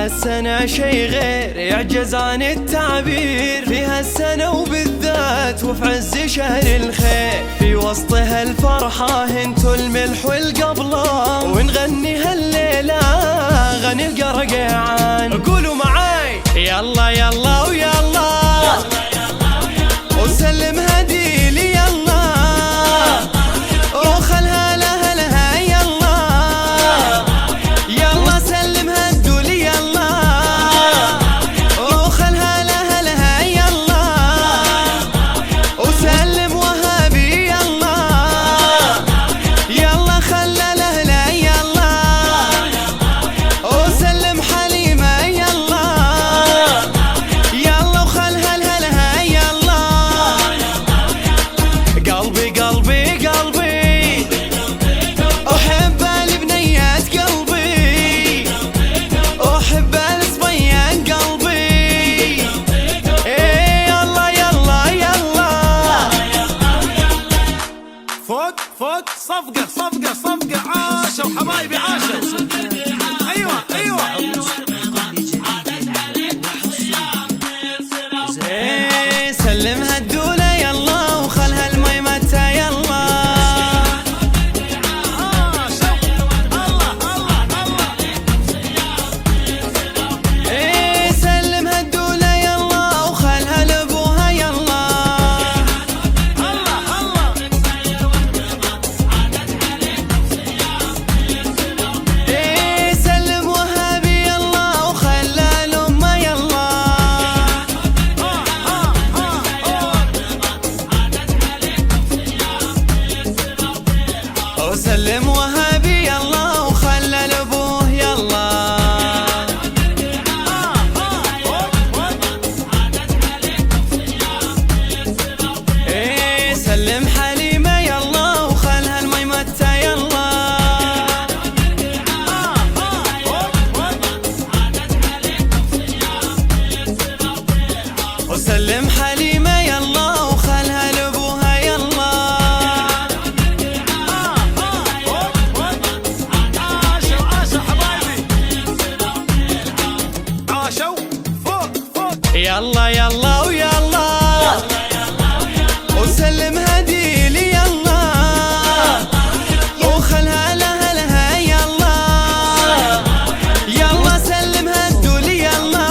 السنة شي غير يعجز عن التعبير، فيها السنة وبالذات وفي عز شهر الخير، في وسطها الفرحة انتو الملح والقبلة، ونغني هالليلة غني القرقيعان. قولوا معاي يلا يلا ويلا وسلم هدي لي يلا وخلها لها لها يلا يلا سلم هدو لي يلا وخلها لها لها يلا وسلم وهابي يلا يلا خلى لهلا يلا وسلم حليمة يلا يلا وخلها لها يلا. قلبي قلبي قلبي أحب البنيات قلبي أحب الصبيان قلبي إيه يلا يلا يلا. فوق فوق صفقة صفقة صفقة عاشوا حبايبي عاشوا. أيوة أيوة إيه سلم هالدولة يلا وخلها الميمتة يلا عاشوا. الله الله الله. إيه سلم هالدولة يلا وخلها لابوها يلا الله الله. إيه سلم وهابي يلا وخلها لأمه يلا وسلم وهابي يلا وخلى لابوه يلا. إيه سلم حليمة يلا وخلها الميمتة يلا وسلم حليمة يلا وخلها لابوها يلا عاشوا عاشوا حبايبي عاشوا. فوق فوق يلا يلا ويلا وسلم هدي لي يلا وخلها لها لها يلا يلا سلم هدو لي يلا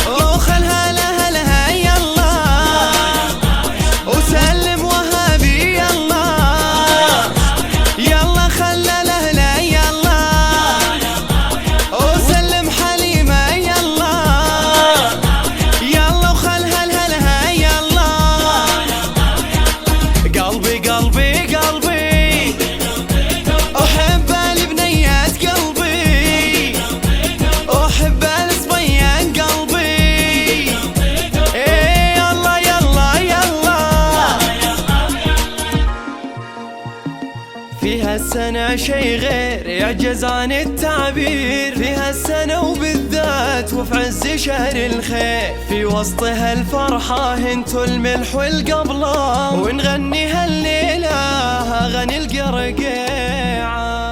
وخلها لها لها يلا وسلم وهابي يلا يلا خلى لهلا يلا وسلم حليمة يلا يلا وخلها لها يلا. قلبي قلبي قلبي أحب البنيات قلبي أحب الصبيان قلبي إيه يلا يلا يلا. فيها السنة شي غير يعجز عن التعبير، فيها السنة وبالذات وفي عز شهر الخير، في وسطها الفرحة انتو الملح والقبلة، ونغني هالليلة غني القرقيعان.